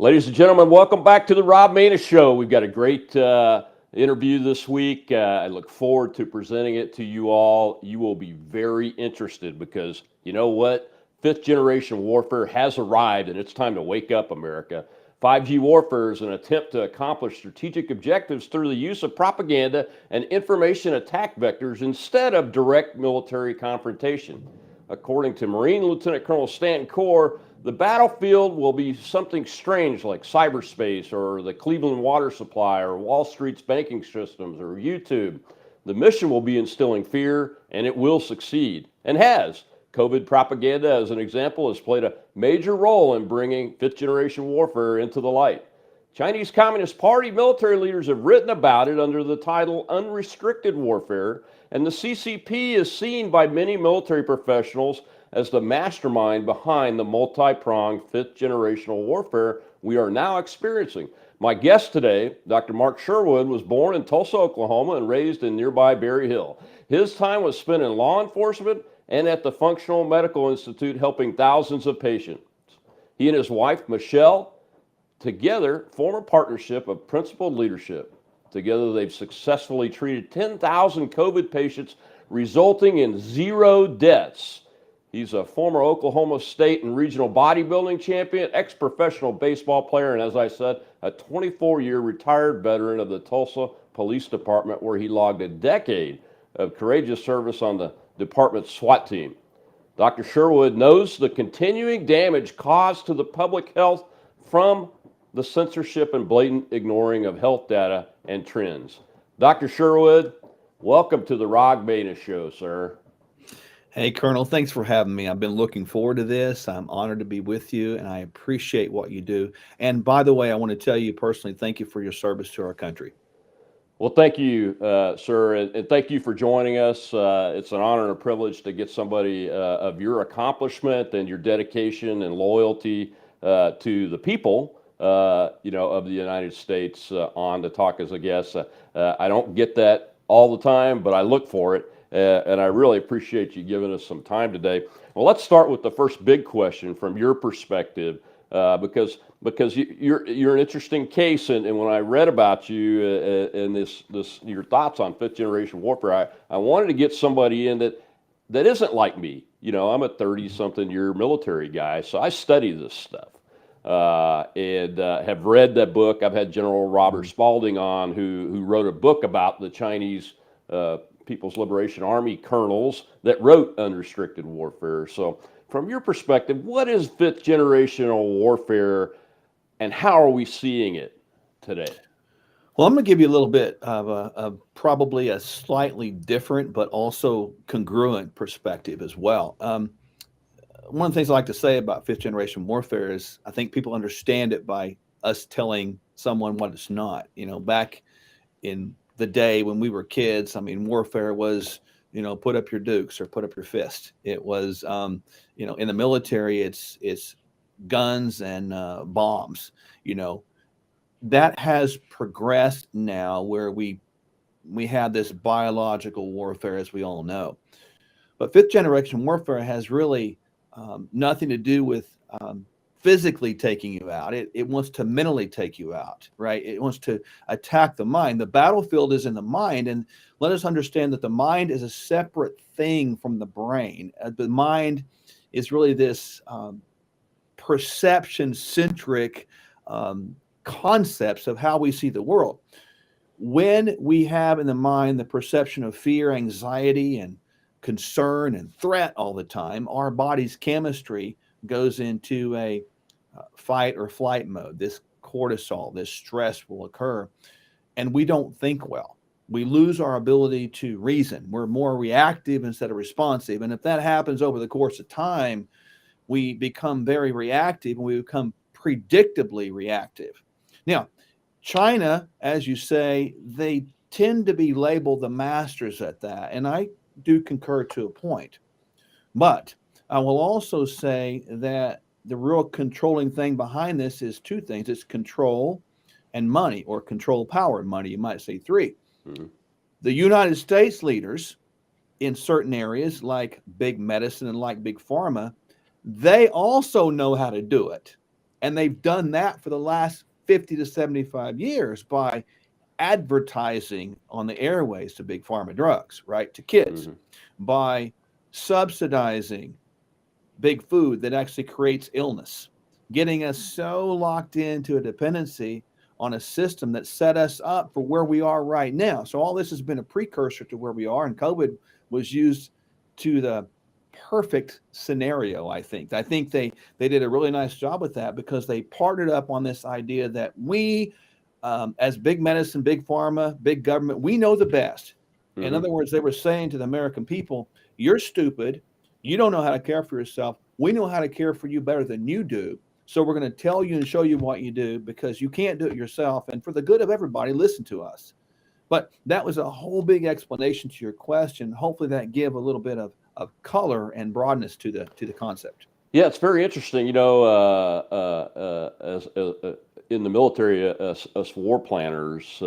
Ladies and gentlemen, welcome back to the Rob Maness Show. We've got a great interview this week. I look forward to presenting it to you all. You will be very interested because you know what? Fifth generation warfare has arrived, and it's time to wake up, America. 5G warfare is an attempt to accomplish strategic objectives through the use of propaganda and information attack vectors instead of direct military confrontation. According to Marine Lieutenant Colonel Stanton Coerr, the battlefield will be something strange like cyberspace or the Cleveland water supply or Wall Street's banking systems or YouTube. The mission will be instilling fear, and it will succeed, and has. COVID propaganda, as an example, has played a major role in bringing fifth-generation warfare into the light. Chinese Communist Party military leaders have written about it under the title unrestricted warfare, and the CCP is seen by many military professionals as the mastermind behind the multi-pronged fifth-generational warfare we are now experiencing. My guest today, Dr. Neil-Sherwood, was born in Tulsa, Oklahoma, and raised in nearby Berryhill. His time was spent in law enforcement and at the Functional Medical Institute helping thousands of patients. He and his wife, Michele, together form a partnership of principled leadership. Together, they've successfully treated 10,000 COVID patients, resulting in 0 deaths. He's a former Oklahoma State and regional bodybuilding champion, ex-professional baseball player, and as I said, a 24-year retired veteran of the Tulsa Police Department, where he logged a decade of courageous service on the department's SWAT team. Dr. Sherwood knows the continuing damage caused to the public health from the censorship and blatant ignoring of health data and trends. Dr. Sherwood, welcome to the Rob Maness Show, sir. Hey, Colonel, thanks for having me. I've been looking forward to this. I'm honored to be with you, and I appreciate what you do. And by the way, I want to tell you personally, thank you for your service to our country. Well, thank you, sir, and thank you for joining us. It's an honor and a privilege to get somebody of your accomplishment and your dedication and loyalty to the people, of the United States on to talk as a guest. I don't get that all the time, but I look for it. And I really appreciate you giving us some time today. Well, let's start with the first big question from your perspective, because you're an interesting case, and when I read about you and this your thoughts on fifth generation warfare, I wanted to get somebody in that isn't like me. I'm a 30-something year military guy, so I study this stuff and have read that book. I've had General Robert Spalding on, who wrote a book about the Chinese People's Liberation Army colonels that wrote unrestricted warfare. So from your perspective, what is fifth generational warfare and how are we seeing it today? Well, I'm going to give you a little bit of probably a slightly different but also congruent perspective as well. One of the things I like to say about fifth generation warfare is I think people understand it by us telling someone what it's not. Back in the day when we were kids, warfare was, put up your dukes or put up your fist. It was, in the military, it's guns and bombs. That has progressed now where we have this biological warfare, as we all know. But fifth generation warfare has really nothing to do with physically taking you out. It wants to mentally take you out, right? It wants to attack the mind. The battlefield is in the mind, and let us understand that the mind is a separate thing from the brain. The mind is really this perception-centric concepts of how we see the world. When we have in the mind the perception of fear, anxiety, and concern and threat all the time, our body's chemistry goes into a fight or flight mode. This cortisol, this stress will occur, and we don't think well. We lose our ability to reason. We're more reactive instead of responsive. And if that happens over the course of time, we become very reactive and we become predictably reactive. Now, China, as you say, they tend to be labeled the masters at that. And I do concur to a point. But I will also say that the real controlling thing behind this is two things. It's control and money, or control, power, and money. You might say three. Mm-hmm. The United States leaders in certain areas like big medicine and like big pharma, they also know how to do it. And they've done that for the last 50 to 75 years by advertising on the airways to big pharma drugs, right, to kids, by subsidizing big food that actually creates illness, getting us so locked into a dependency on a system that set us up for where we are right now. So all this has been a precursor to where we are, and COVID was used to the perfect scenario. I think they did a really nice job with that, because they partnered up on this idea that we, as big medicine, big pharma, big government, we know the best. In other words, they were saying to the American people, you're stupid, you don't know how to care for yourself, we know how to care for you better than you do, so we're going to tell you and show you what you do, because you can't do it yourself, and for the good of everybody, listen to us. But that was a whole big explanation to your question. Hopefully that give a little bit of color and broadness to the concept. Yeah, it's very interesting. You know, as in the military, us war planners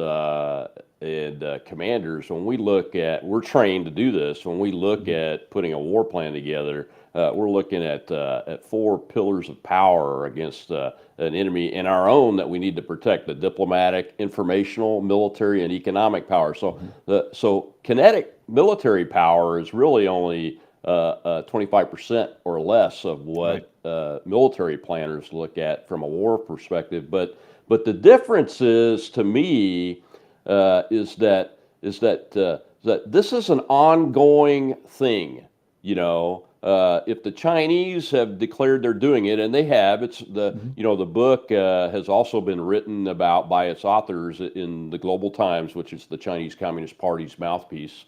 and commanders, when we look at, we're trained to do this. When we look at putting a war plan together, we're looking at 4 pillars of power against an enemy and our own that we need to protect: the diplomatic, informational, military, and economic power. So so kinetic military power is really only 25% or less of what military planners look at from a war perspective. But the difference is, to me, is that this is an ongoing thing. You know, if the Chinese have declared they're doing it, and they have, it's the you know, the book has also been written about by its authors in the Global Times, which is the Chinese Communist Party's mouthpiece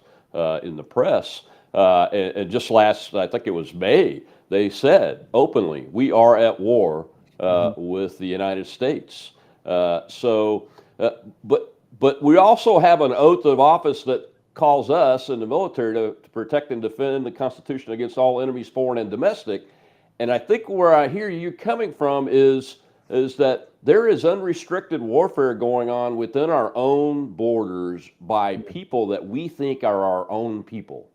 in the press. And just last, I think it was May, they said openly, we are at war with the United States. But we also have an oath of office that calls us in the military to protect and defend the Constitution against all enemies, foreign and domestic. And I think where I hear you coming from is that there is unrestricted warfare going on within our own borders by people that we think are our own people.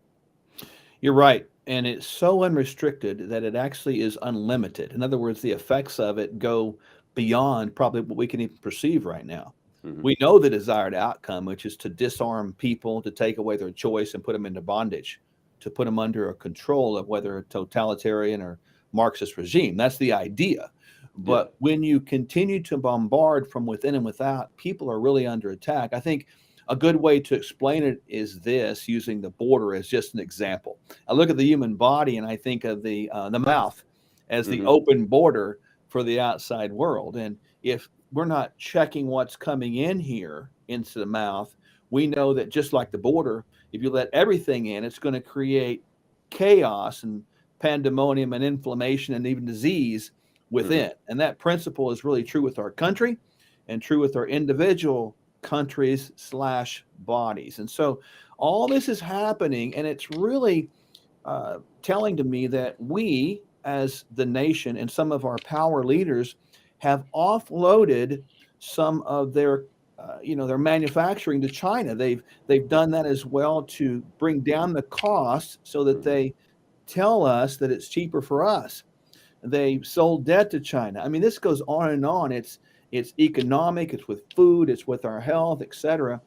You're right. And it's so unrestricted that it actually is unlimited. In other words, the effects of it go beyond probably what we can even perceive right now. We know the desired outcome, which is to disarm people, to take away their choice and put them into bondage, to put them under a control of whether a totalitarian or Marxist regime. That's the idea. But when you continue to bombard from within and without, people are really under attack. I think a good way to explain it is this, using the border as just an example. I look at the human body and I think of the mouth as the open border for the outside world. And if we're not checking what's coming in here into the mouth, we know that just like the border, if you let everything in, it's going to create chaos and pandemonium and inflammation and even disease within. And that principle is really true with our country and true with our individual countries / bodies. And so all this is happening, and it's really telling to me that we as the nation and some of our power leaders have offloaded some of their their manufacturing to China. They've done that as well to bring down the costs so that they tell us that it's cheaper for us. They sold debt to China. I mean, this goes on and on. It's economic, it's with food, it's with our health, etc.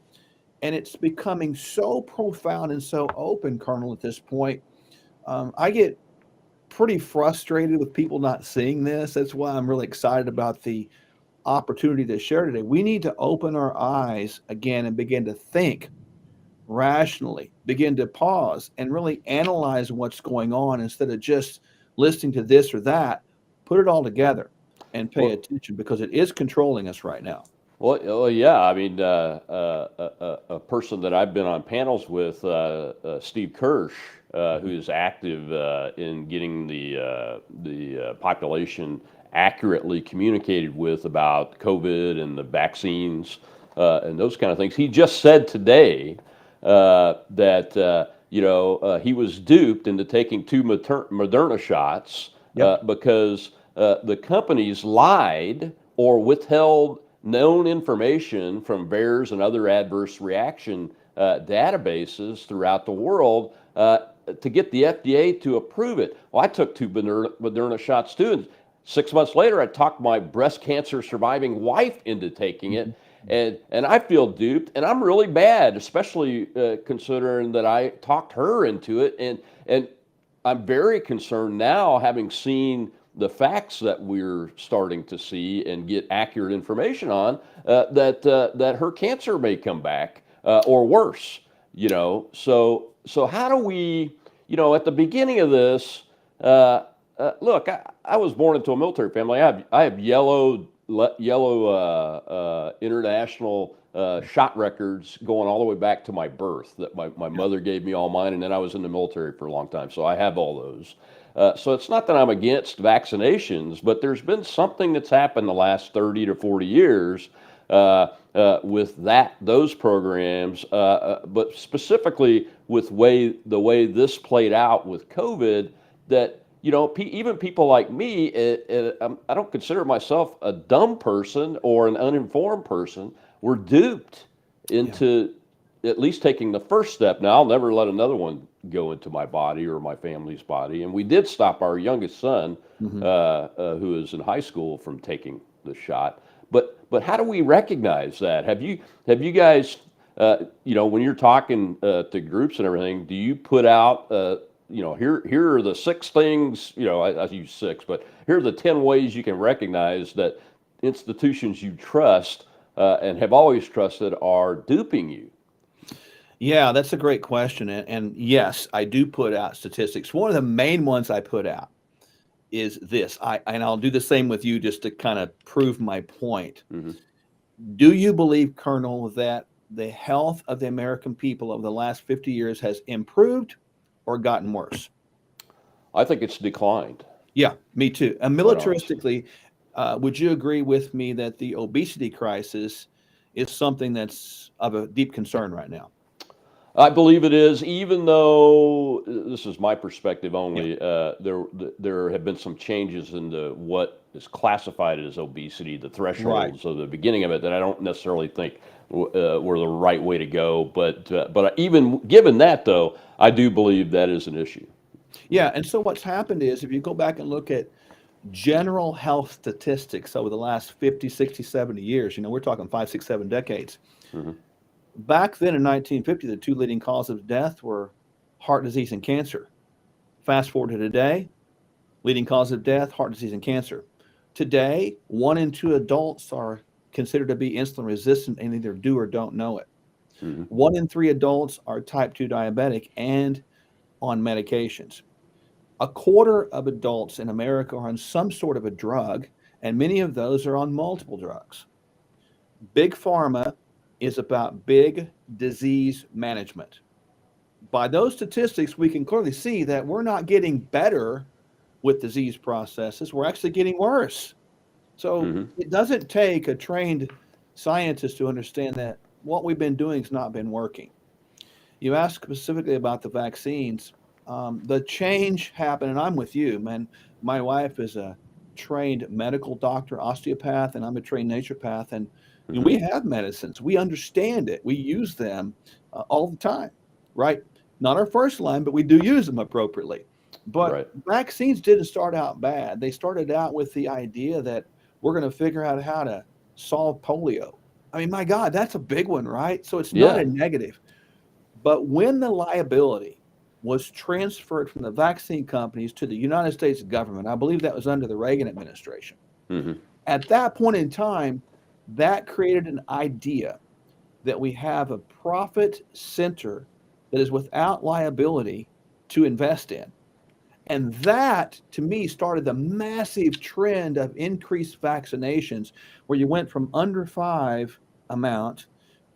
And it's becoming so profound and so open, Colonel, at this point. I get pretty frustrated with people not seeing this. That's why I'm really excited about the opportunity to share today. We need to open our eyes again and begin to think rationally, begin to pause and really analyze what's going on instead of just listening to this or that. Put it all together and pay attention, because it is controlling us right now. Well, yeah. I mean, a person that I've been on panels with, Steve Kirsch, who is active in getting the population accurately communicated with about COVID and the vaccines and those kind of things. He just said today that he was duped into taking 2 Moderna shots because the companies lied or withheld known information from VAERS and other adverse reaction databases throughout the world to get the FDA to approve it. Well, I took 2 Moderna shots too. And 6 months later, I talked my breast cancer surviving wife into taking Mhm. it, and I feel duped, and I'm really bad, especially considering that I talked her into it, and I'm very concerned now, having seen the facts that we're starting to see and get accurate information on, that her cancer may come back or worse. So how do we, at the beginning of this, look, I was born into a military family. I have yellow international shot records going all the way back to my birth, that my Yeah. mother gave me all mine, and then I was in the military for a long time, so I have all those. So it's not that I'm against vaccinations, but there's been something that's happened the last 30 to 40 years with those programs, but specifically with the way this played out with COVID, that even people like me, I don't consider myself a dumb person or an uninformed person. We're duped Yeah. into at least taking the first step. Now, I'll never let another one go into my body or my family's body. And we did stop our youngest son, Mhm. who is in high school, from taking the shot. But how do we recognize that? Have you guys, when you're talking to groups and everything, do you put out here are the 6 things, I use 6, but here are the 10 ways you can recognize that institutions you trust and have always trusted are duping you? Yeah, that's a great question. And yes, I do put out statistics. One of the main ones I put out is this. And I'll do the same with you just to kind of prove my point. Hmm. Do you believe, Colonel, that the health of the American people over the last 50 years has improved or gotten worse? I think it's declined, Yeah, me too. And quite honestly. militaristically, would you agree with me that the obesity crisis is something that's of a deep concern right now? I believe it is, even though this is my perspective Yeah. only. There have been some changes in what is classified as obesity, the Right. thresholds of the beginning of it, that I don't necessarily think were the right way to go. But even given that, though, I do believe that is an issue. Yeah. And so what's happened is if you go back and look at general health statistics over the last 50, 60, 70 years, we're talking 5, 6, 7 decades. Hmm. Back then in 1950, the two leading causes of death were heart disease and cancer. Fast forward to today, leading cause of death, heart disease and cancer. Today, 1 in 2 adults are considered to be insulin resistant and either do or don't know it. Hmm. 1 in 3 adults are type 2 diabetic and on medications. A quarter of adults in America are on some sort of a drug, and many of those are on multiple drugs. Big pharma is about big disease management. By those statistics, we can clearly see that we're not getting better with disease processes, we're actually getting worse. So Hmm. it doesn't take a trained scientist to understand that what we've been doing has not been working. You asked specifically about the vaccines. The change happened, and I'm with you, man. My wife is a trained medical doctor, osteopath, and I'm a trained naturopath. And Hmm. we have medicines. We understand it. We use them all the time, right? Not our first line, but we do use them appropriately. But Right. vaccines didn't start out bad. They started out with the idea that we're going to figure out how to solve polio. I mean, my God, that's a big one, right? So it's not Yeah. a negative. But when the liability was transferred from the vaccine companies to the United States government, I believe that was under the Reagan administration. Hmm. At that point in time, that created an idea that we have a profit center that is without liability to invest in. And that, to me, started the massive trend of increased vaccinations, where you went from under 5 amount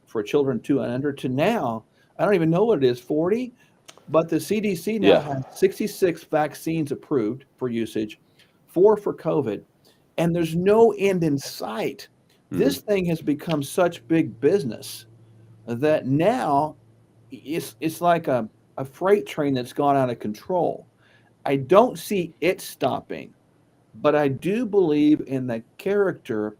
for children 2 and under to now, I don't even know what it is, 40, but the CDC now Yeah. has 66 vaccines approved for usage, 4 for COVID, and there's no end in sight. This Hmm. thing has become such big business that now it's like a freight train that's gone out of control. I don't see it stopping, but I do believe in the character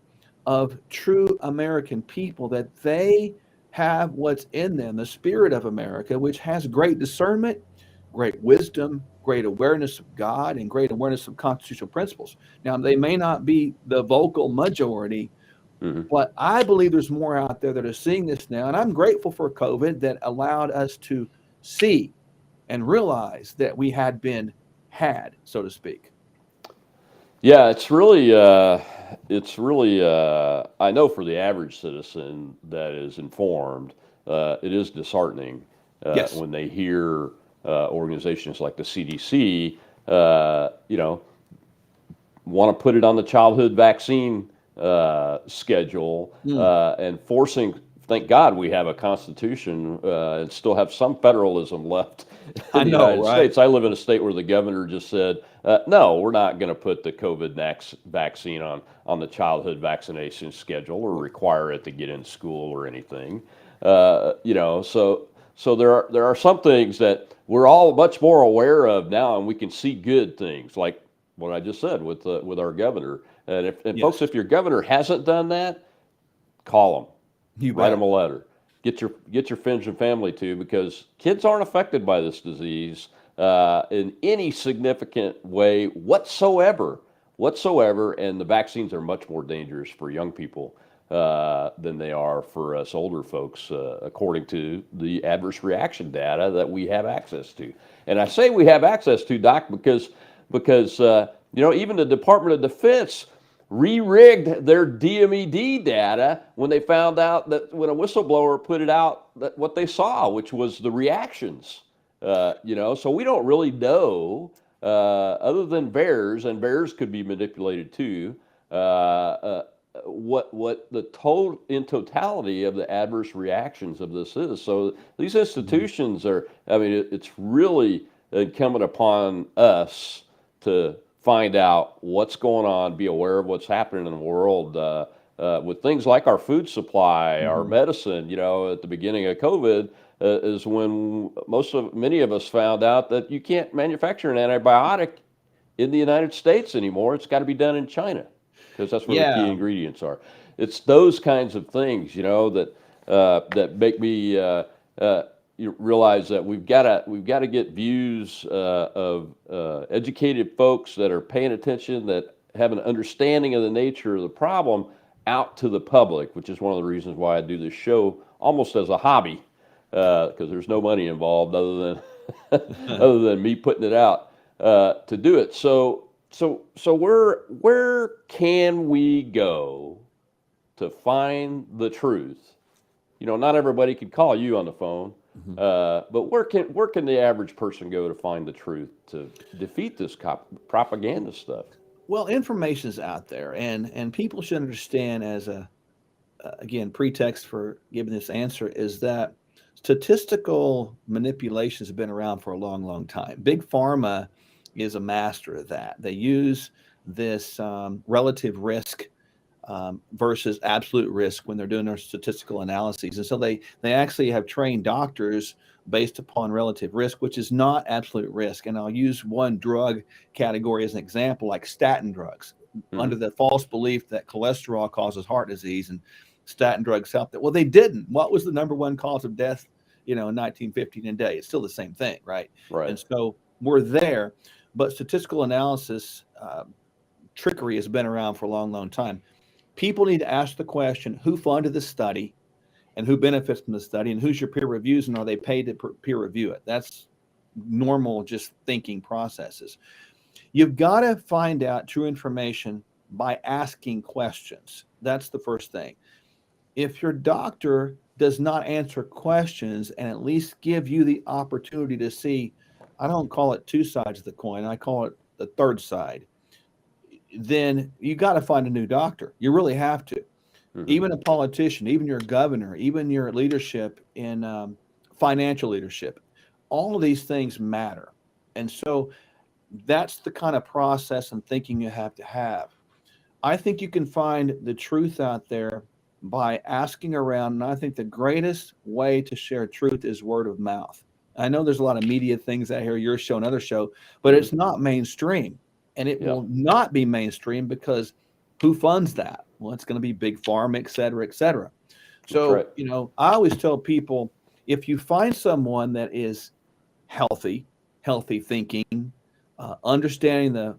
of true American people, that they have what's in them, the spirit of America, which has great discernment, great wisdom, great awareness of God, and great awareness of constitutional principles. Now, they may not be the vocal majority, Hmm. but I believe there's more out there that are seeing this now. And I'm grateful for COVID that allowed us to see and realize that we had been had, so to speak. Yeah, it's really, I know for the average citizen that is informed, it is disheartening Yes. when they hear organizations like the CDC, you know, want to put it on the childhood vaccine schedule Mm, and forcing. Thank God we have a constitution and still have some federalism left I in the know, United right? States. I live in a state where the governor just said, "No, we're not going to put the COVID vaccine on the childhood vaccination schedule or require it to get in school or anything." You know, so there are some things that we're all much more aware of now, and we can see good things like what I just said with our governor. And folks, Yes, if your governor hasn't done that, call them, you write them bet. a letter, get your friends and family to, because kids aren't affected by this disease in any significant way whatsoever, and the vaccines are much more dangerous for young people than they are for us older folks, according to the adverse reaction data that we have access to. And I say we have access to, Doc, because you know, even the Department of Defense re-rigged their DMED data when they found out that when a whistleblower put it out, that what they saw, which was the reactions. You know, so we don't really know, other than bears, and bears could be manipulated too. What the total in totality of the adverse reactions of this is. So these Mhm. institutions are. I mean, it's really incumbent upon us to find out what's going on, be aware of what's happening in the world with things like our food supply, our Mhm. medicine. You know, at the beginning of COVID is when many of us found out that you can't manufacture an antibiotic in the United States anymore. It's got to be done in China because that's where the key Yeah. ingredients are. It's those kinds of things, you know, that make me you realize that we've got to get views of educated folks that are paying attention, that have an understanding of the nature of the problem out to the public, which is one of the reasons why I do this show almost as a hobby, because there's no money involved other than other than me putting it out to do it. So where can we go to find the truth? You know, not everybody could call you on the phone, Mhm. but where can the average person go to find the truth to defeat this propaganda stuff? Well, information is out there, and people should understand as a again pretext for giving this answer is that statistical manipulations have been around for a long, long time. Big pharma is a master of that. They use this relative risk versus absolute risk when they're doing their statistical analyses. And so they actually have trained doctors based upon relative risk, which is not absolute risk. And I'll use one drug category as an example, like statin drugs, Hmm. under the false belief that cholesterol causes heart disease and statin drugs help that. Well, they didn't. What was the number one cause of death, you know, in 1915 and day? It's still the same thing, right? Right. And so we're there, but statistical analysis trickery has been around for a long, long time. People need to ask the question, who funded the study and who benefits from the study and who's your peer reviews and are they paid to peer review it? That's normal, just thinking processes. You've got to find out true information by asking questions. That's the first thing. If your doctor does not answer questions and at least give you the opportunity to see, I don't call it two sides of the coin, I call it the third side, then you got to find a new doctor. You really have to. Hmm. Even a politician, even your governor, even your leadership in financial leadership, all of these things matter. And so that's the kind of process and thinking you have to have. I think you can find the truth out there by asking around. And I think the greatest way to share truth is word of mouth. I know there's a lot of media things out here, your show, another show, but Hmm. it's not mainstream. And it Yeah, will not be mainstream because who funds that? Well, it's going to be big pharma, et cetera, et cetera. that's right. So, I always tell people if you find someone that is healthy, healthy thinking, understanding the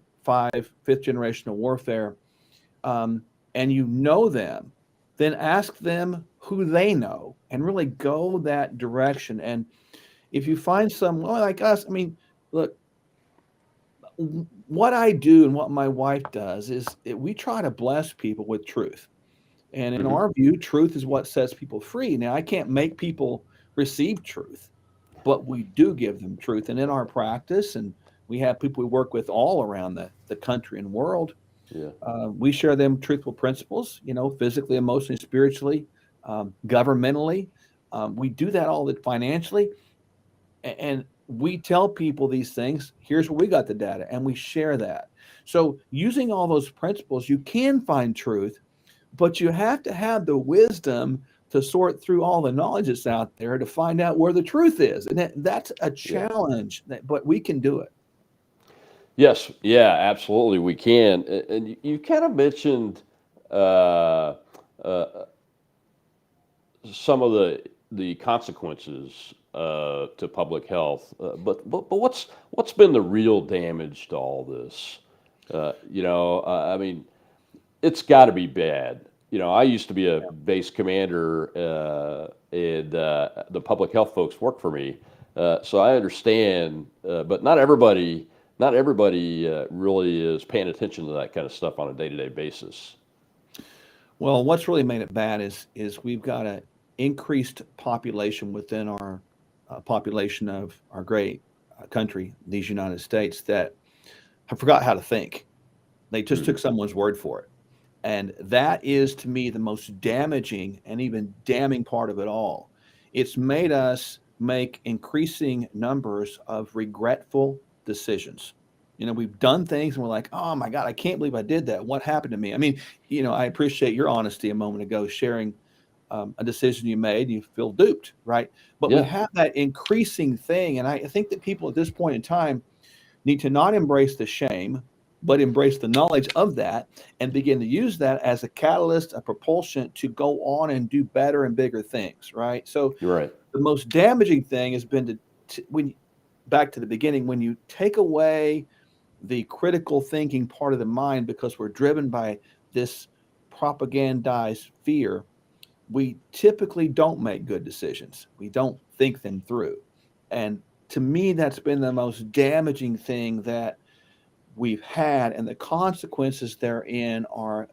fifth generational warfare, and you know them, then ask them who they know and really go that direction. And if you find someone like us, I mean, look, what I do and what my wife does is we try to bless people with truth. And in Hmm. our view, truth is what sets people free. Now, I can't make people receive truth, but we do give them truth. And in our practice, and we have people we work with all around the country and world, Yeah. we share them truthful principles, physically, emotionally, spiritually, governmentally. We do that all the financially. And we tell people these things. Here's where we got the data, and we share that. So using all those principles, you can find truth, but you have to have the wisdom to sort through all the knowledge that's out there to find out where the truth is. And that's a Yeah. challenge, but we can do it. Yes. Yeah. Absolutely. We can. And you kind of mentioned uh, uh, some of the consequences to public health, but what's been the real damage to all this? I mean, it's got to be bad. I used to be a base commander, and the public health folks work for me, so I understand. But not everybody really is paying attention to that kind of stuff on a day-to-day basis. Well, what's really made it bad is we've got an increased population within our population of our great country, these United States, that have forgot how to think. They just Hmm. took someone's word for it. And that is to me the most damaging and even damning part of it all. It's made us make increasing numbers of regretful decisions. We've done things and we're like, oh my God, I can't believe I did that. What happened to me? I mean, I appreciate your honesty a moment ago, sharing a decision you made, you feel duped, right? But we Yeah. have that increasing thing. And I think that people at this point in time need to not embrace the shame, but embrace the knowledge of that and begin to use that as a catalyst, a propulsion to go on and do better and bigger things, right? So You're right. the most damaging thing has been when back to the beginning, when you take away the critical thinking part of the mind because we're driven by this propagandized fear, we typically don't make good decisions. We don't think them through. And to me, that's been the most damaging thing that we've had. And the consequences therein are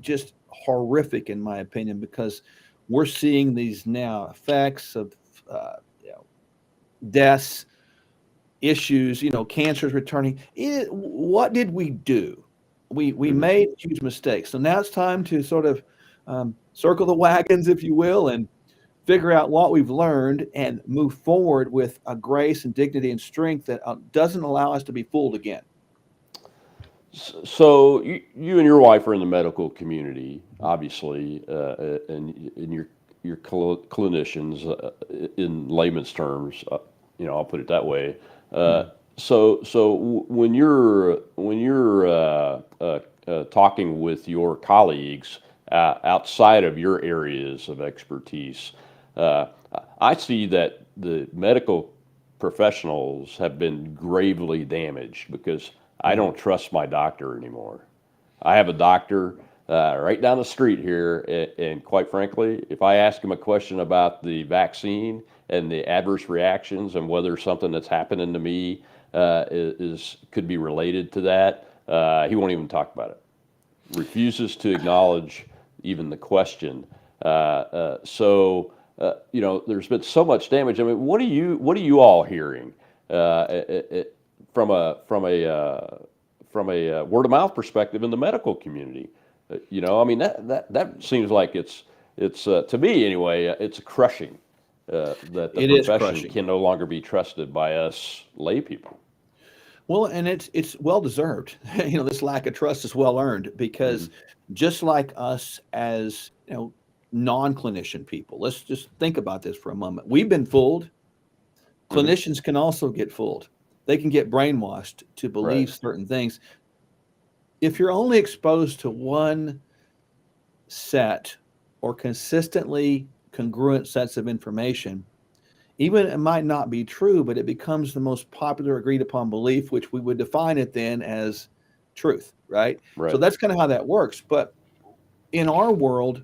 just horrific, in my opinion, because we're seeing these now effects of uh, you know, deaths, issues, cancers returning. What did we do? We Hmm. made huge mistakes. So now it's time to sort of circle the wagons, if you will, and figure out what we've learned and move forward with a grace and dignity and strength that doesn't allow us to be fooled again. So you and your wife are in the medical community, obviously, and you're clinicians, in layman's terms. I'll put it that way. Uh, Mhm. when you're talking with your colleagues outside of your areas of expertise, uh, I see that the medical professionals have been gravely damaged because I Yeah. don't trust my doctor anymore. I have a doctor right down the street here, and quite frankly, if I ask him a question about the vaccine and the adverse reactions and whether something that's happening to me could be related to that, he won't even talk about it. Refuses to acknowledge even the question. There's been so much damage. I mean, what are you all hearing from a word of mouth perspective in the medical community? I mean that seems like it's to me anyway. It's crushing that the It is profession crushing. can no longer be trusted by us lay people. Well, and it's well deserved. This lack of trust is well earned Hmm. because just like us as non-clinician people, let's just think about this for a moment. We've been fooled. Hmm. Clinicians can also get fooled. They can get brainwashed to Right. believe certain things. If you're only exposed to one set or consistently congruent sets of information, even it might not be true, but it becomes the most popular agreed upon belief, which we would define it then as truth, right? So Right. that's kind of how that works. But in our world,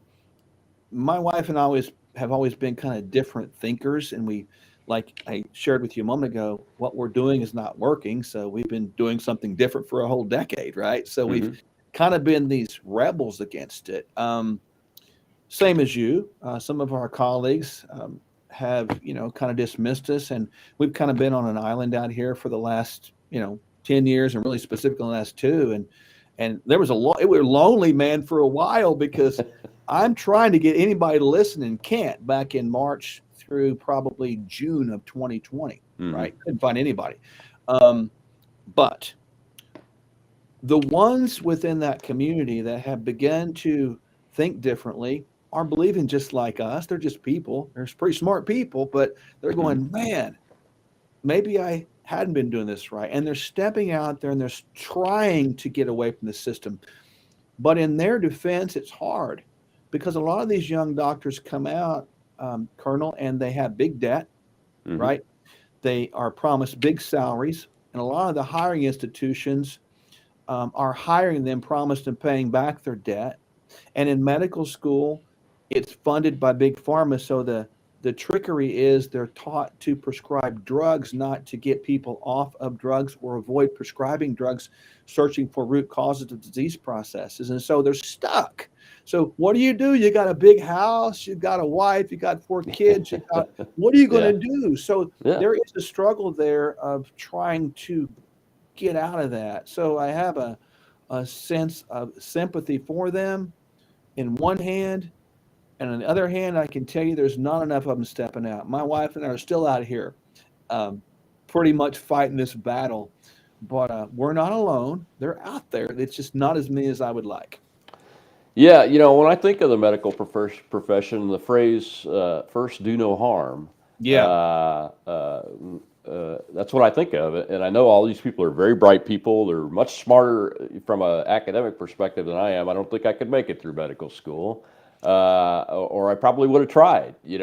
my wife and I have always been kind of different thinkers, and we, like I shared with you a moment ago, what we're doing is not working, so we've been doing something different for a whole decade, right? So we've Mm-hmm. kind of been these rebels against it. Same as you, some of our colleagues have, kind of dismissed us, and we've kind of been on an island out here for the last, 10 years, and really specifically the last two. And there was we were lonely, man, for a while, because I'm trying to get anybody to listen and can't, back in March through probably June of 2020, Mm-hmm. right? Couldn't find anybody. But the ones within that community that have begun to think differently are believing just like us. They're just people. They're pretty smart people, but they're going, man, maybe I hadn't been doing this right. And they're stepping out there and they're trying to get away from the system. But in their defense, it's hard, because a lot of these young doctors come out, Colonel, and they have big debt, Mm-hmm. right? They are promised big salaries. And a lot of the hiring institutions are hiring them, promised and paying back their debt. And in medical school, it's funded by big pharma. So the trickery is they're taught to prescribe drugs, not to get people off of drugs or avoid prescribing drugs, searching for root causes of disease processes. And so they're stuck. So what do? You got a big house, you got a wife, you got 4 kids. What are you going to do? So there is a struggle there of trying to get out of that. So I have a sense of sympathy for them in one hand. And on the other hand, I can tell you there's not enough of them stepping out. My wife and I are still out here pretty much fighting this battle. But we're not alone. They're out there. It's just not as many as I would like. Yeah, when I think of the medical profession, the phrase "first do no harm," that's what I think of. And I know all these people are very bright people. They're much smarter from an academic perspective than I am. I don't think I could make it through medical school, or I probably would have tried. And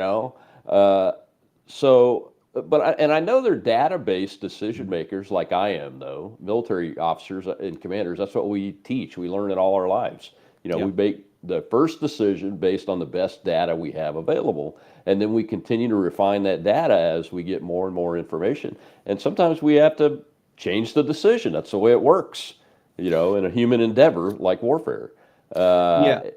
I know they're database decision makers, like I am, though. Military officers and commanders, that's what we teach. We learn it all our lives. We make the first decision based on the best data we have available, and then we continue to refine that data as we get more and more information. And sometimes we have to change the decision. That's the way it works, in a human endeavor like warfare. So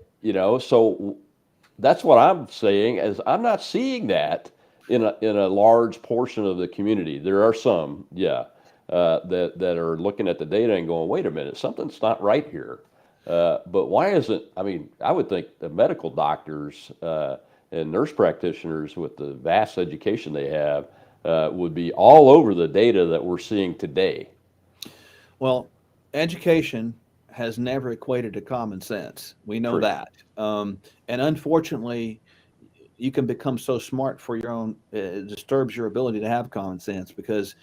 that's what I'm saying, is I'm not seeing that in a large portion of the community. There are some, that are looking at the data and going, wait a minute, something's not right here. But why isn't, I would think the medical doctors and nurse practitioners, with the vast education they have, would be all over the data that we're seeing today. Well, education has never equated to common sense. We know that. And unfortunately, you can become so smart for your own, it disturbs your ability to have common sense, because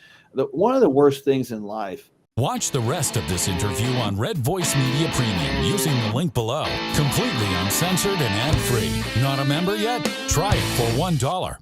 one of the worst things in life. Watch the rest of this interview on Red Voice Media Premium using the link below. Completely uncensored and ad-free. Not a member yet? Try it for $1.